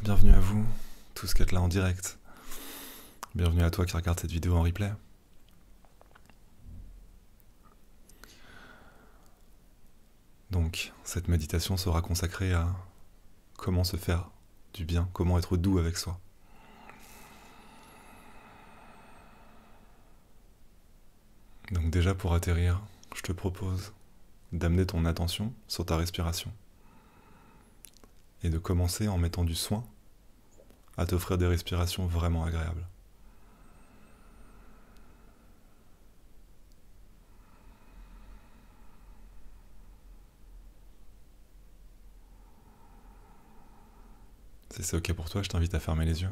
bienvenue à vous, tous qui êtes là en direct. Bienvenue à toi qui regarde cette vidéo en replay. Donc, cette méditation sera consacrée à comment se faire du bien, comment être doux avec soi. Donc déjà pour atterrir, je te propose d'amener ton attention sur ta respiration et de commencer en mettant du soin à t'offrir des respirations vraiment agréables. Si c'est ok pour toi, je t'invite à fermer les yeux.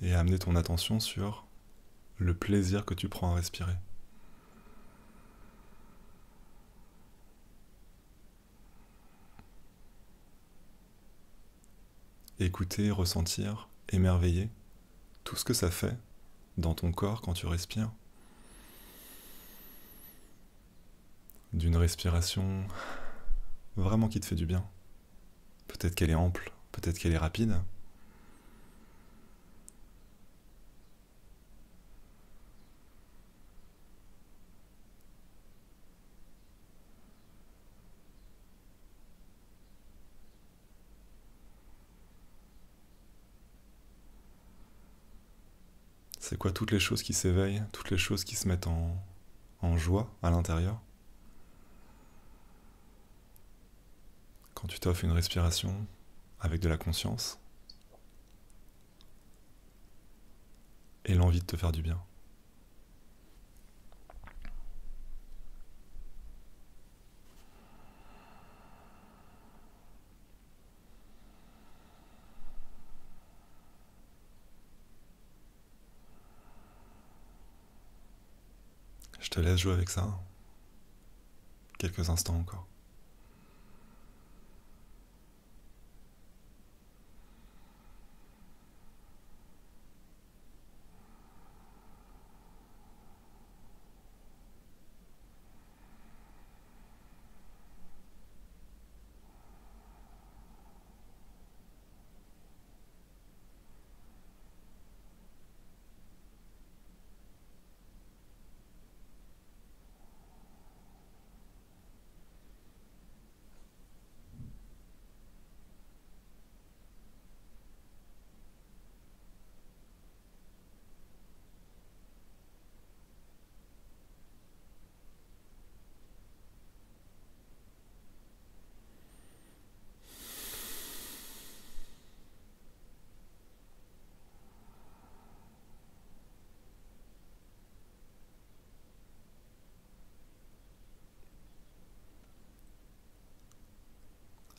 Et à amener ton attention sur le plaisir que tu prends à respirer. Écouter, ressentir, émerveiller tout ce que ça fait dans ton corps quand tu respires. D'une respiration vraiment qui te fait du bien. Peut-être qu'elle est ample, peut-être qu'elle est rapide. C'est quoi toutes les choses qui s'éveillent, toutes les choses qui se mettent en joie à l'intérieur quand tu t'offres une respiration avec de la conscience et l'envie de te faire du bien. Je te laisse jouer avec ça quelques instants encore.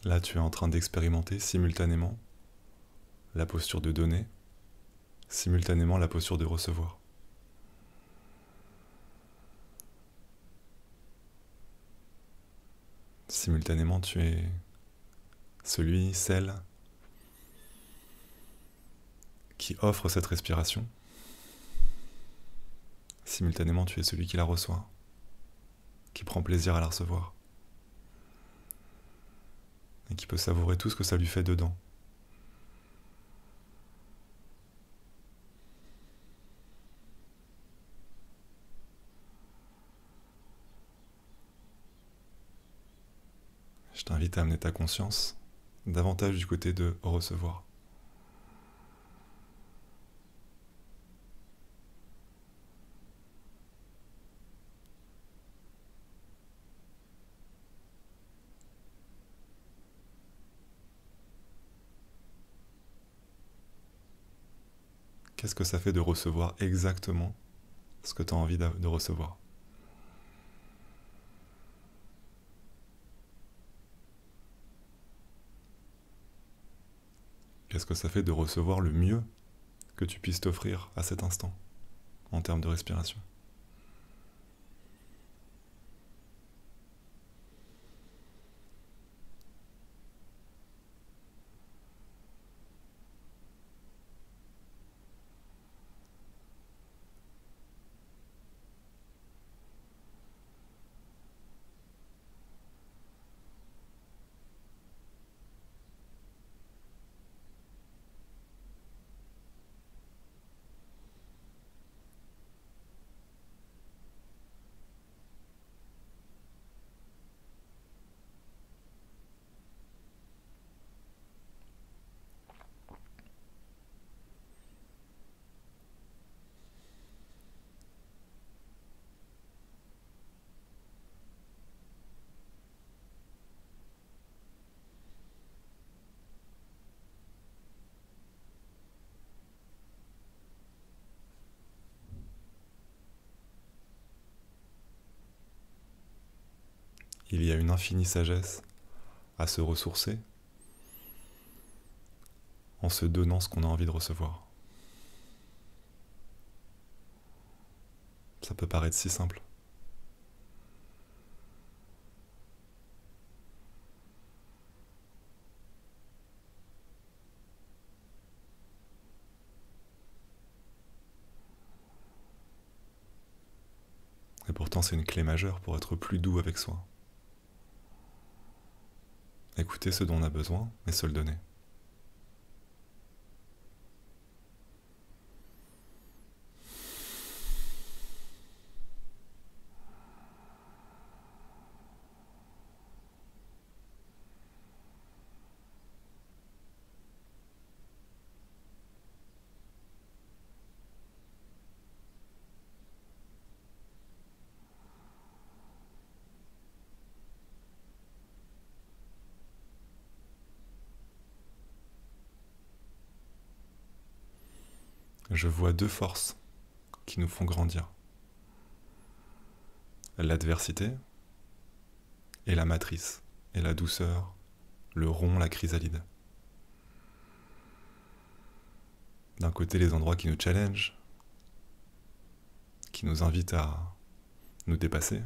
Là, tu es en train d'expérimenter simultanément la posture de donner, simultanément la posture de recevoir. Simultanément, tu es celui, celle qui offre cette respiration. Simultanément, tu es celui qui la reçoit, qui prend plaisir à la recevoir et qui peut savourer tout ce que ça lui fait dedans. Je t'invite à amener ta conscience davantage du côté de recevoir. Qu'est-ce que ça fait de recevoir exactement ce que tu as envie de recevoir? Qu'est-ce que ça fait de recevoir le mieux que tu puisses t'offrir à cet instant, en termes de respiration? il y a une infinie sagesse à se ressourcer en se donnant ce qu'on a envie de recevoir. Ça peut paraître si simple. Et pourtant, c'est une clé majeure pour être plus doux avec soi. Écouter ce dont on a besoin et se le donner. Je vois deux forces qui nous font grandir. L'adversité et la matrice, et la douceur, le rond, la chrysalide. D'un côté, les endroits qui nous challengent, qui nous invitent à nous dépasser.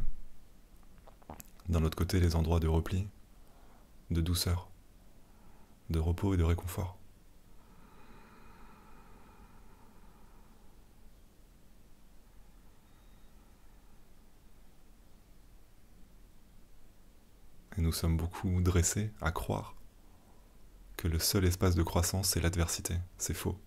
D'un autre côté, les endroits de repli, de douceur, de repos et de réconfort. Et nous sommes beaucoup dressés à croire que le seul espace de croissance, c'est l'adversité. C'est faux.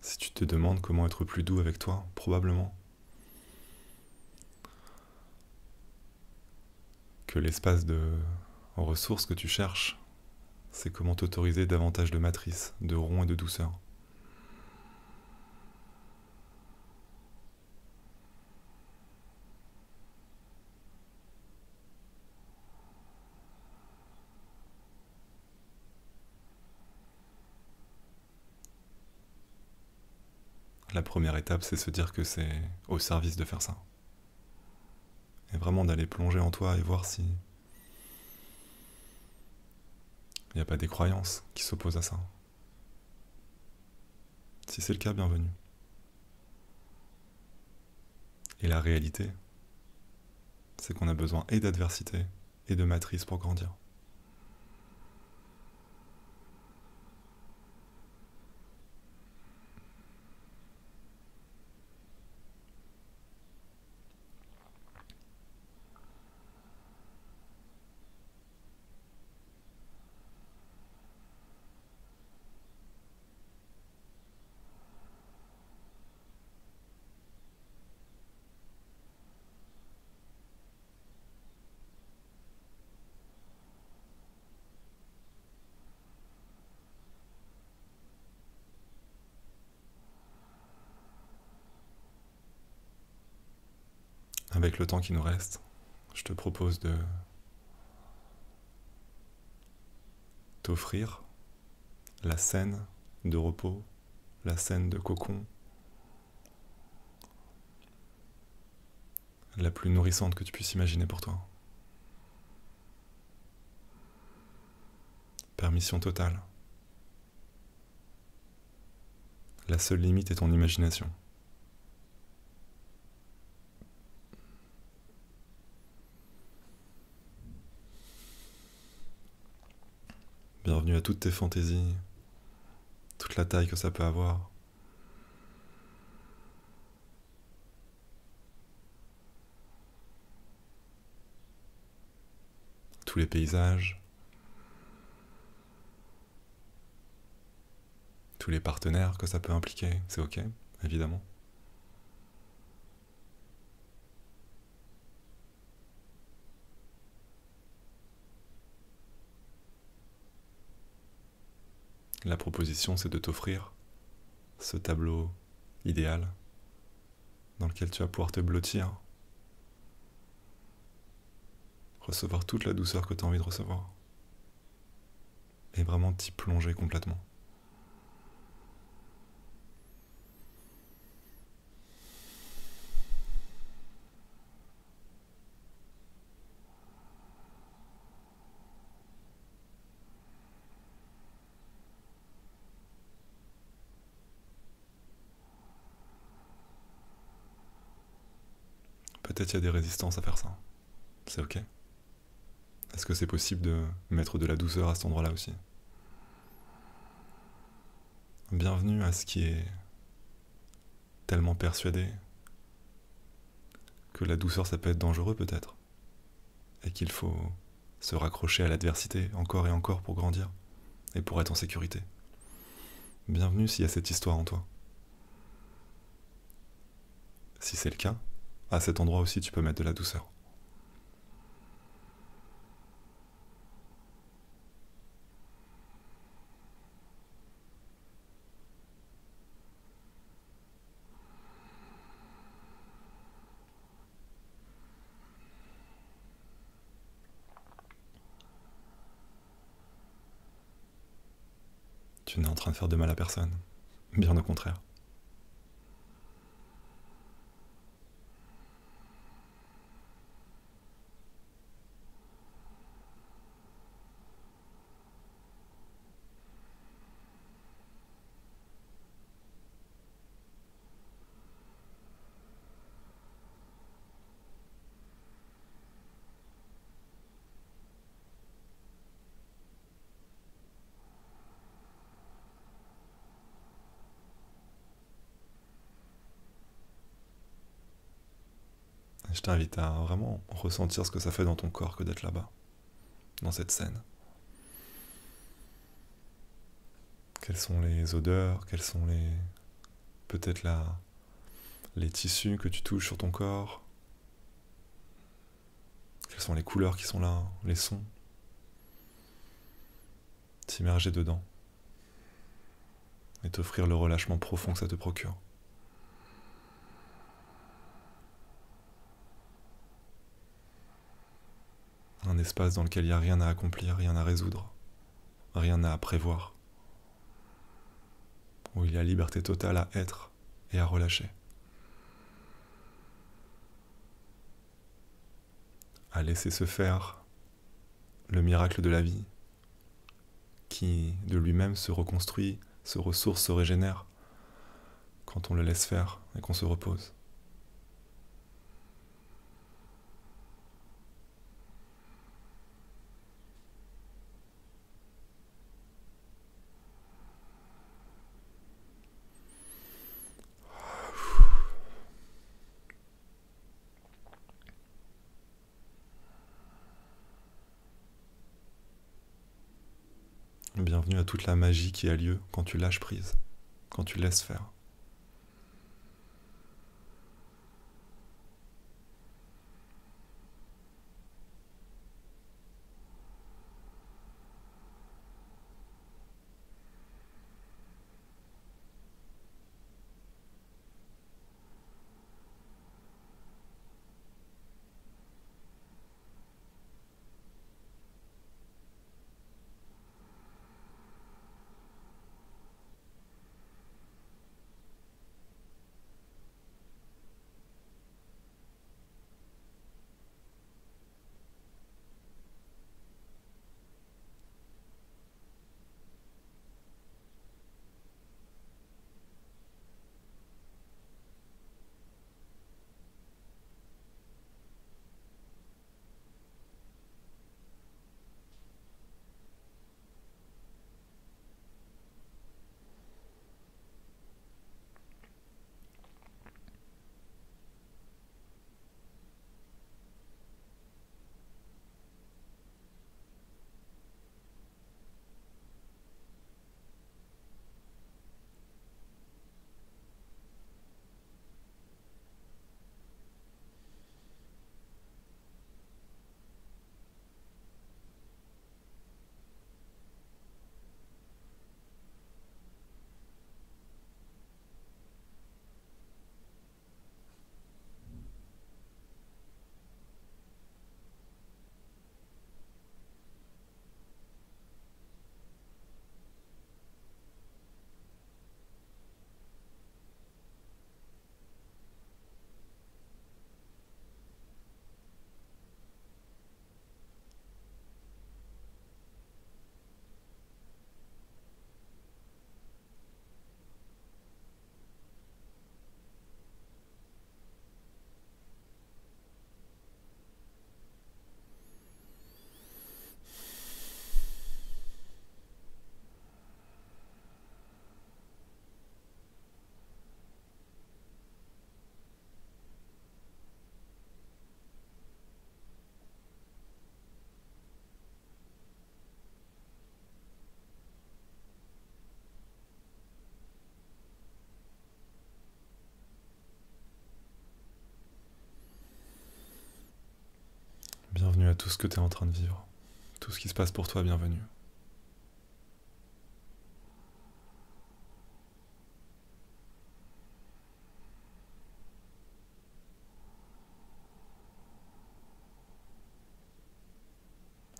Si tu te demandes comment être plus doux avec toi, probablement que l'espace de ressources que tu cherches, c'est comment t'autoriser davantage de matrice, de rond et de douceur. La première étape, c'est se dire que c'est au service de faire ça. Et vraiment d'aller plonger en toi et voir si il n'y a pas des croyances qui s'opposent à ça. Si c'est le cas, bienvenue. Et la réalité, c'est qu'on a besoin et d'adversité et de matrice pour grandir. Avec le temps qui nous reste, je te propose de t'offrir la scène de repos, la scène de cocon, la plus nourrissante que tu puisses imaginer pour toi. Permission totale. La seule limite est ton imagination. Bienvenue à toutes tes fantaisies, toute la taille que ça peut avoir. Tous les paysages, tous les partenaires que ça peut impliquer, c'est ok, évidemment. La proposition, c'est de t'offrir ce tableau idéal dans lequel tu vas pouvoir te blottir, recevoir toute la douceur que tu as envie de recevoir, et vraiment t'y plonger complètement. Peut-être il y a des résistances à faire ça. C'est ok. Est-ce que c'est possible de mettre de la douceur à cet endroit-là aussi? Bienvenue à ce qui est tellement persuadé que la douceur ça peut être dangereux peut-être, et qu'il faut se raccrocher à l'adversité encore et encore pour grandir, et pour être en sécurité. Bienvenue s'il y a cette histoire en toi. Si c'est le cas, à cet endroit aussi tu peux mettre de la douceur. Tu n'es en train de faire de mal à personne, bien au contraire. Je t'invite à vraiment ressentir ce que ça fait dans ton corps que d'être là-bas, dans cette scène. Quelles sont les odeurs, quels sont peut-être les tissus que tu touches sur ton corps, quelles sont les couleurs qui sont là, les sons. T'immerger dedans et t'offrir le relâchement profond que ça te procure. Un espace dans lequel il n'y a rien à accomplir, rien à résoudre, rien à prévoir, où il y a liberté totale à être et à relâcher, à laisser se faire le miracle de la vie qui de lui-même se reconstruit, se ressource, se régénère quand on le laisse faire et qu'on se repose. Bienvenue à toute la magie qui a lieu quand tu lâches prise, quand tu laisses faire. tout ce que tu es en train de vivre, tout ce qui se passe pour toi, bienvenue.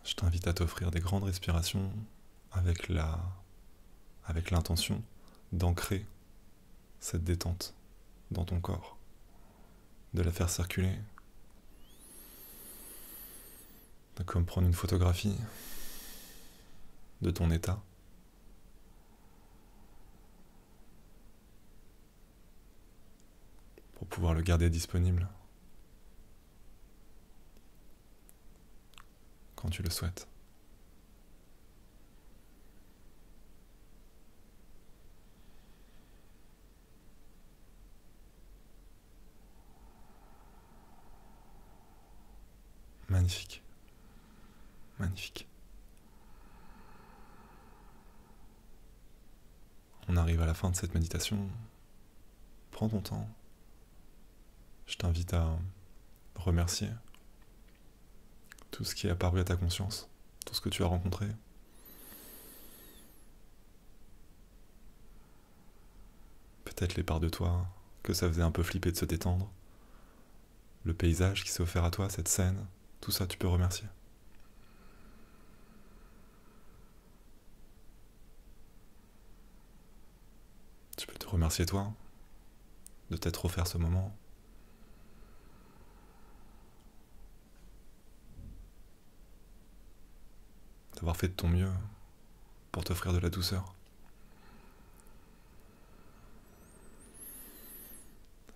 Je t'invite à t'offrir des grandes respirations avec l'intention d'ancrer cette détente dans ton corps, de la faire circuler, comme prendre une photographie de ton état, pour pouvoir le garder disponible quand tu le souhaites. Magnifique. Magnifique. On arrive à la fin de cette méditation. Prends ton temps. Je t'invite à remercier tout ce qui est apparu à ta conscience, tout ce que tu as rencontré. Peut-être les parts de toi que ça faisait un peu flipper de se détendre. Le paysage qui s'est offert à toi, cette scène, tout ça tu peux remercier. Tu peux te remercier toi de t'être offert ce moment. D'avoir fait de ton mieux pour t'offrir de la douceur.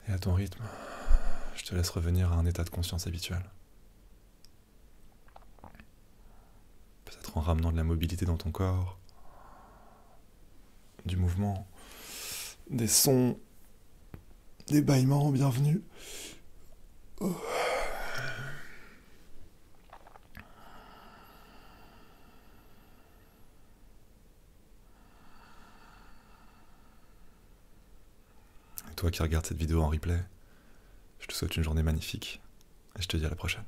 Et à ton rythme, je te laisse revenir à un état de conscience habituel. Peut-être en ramenant de la mobilité dans ton corps, du mouvement, des sons, des bâillements, bienvenue. Oh. Et toi qui regardes cette vidéo en replay, je te souhaite une journée magnifique et je te dis à la prochaine.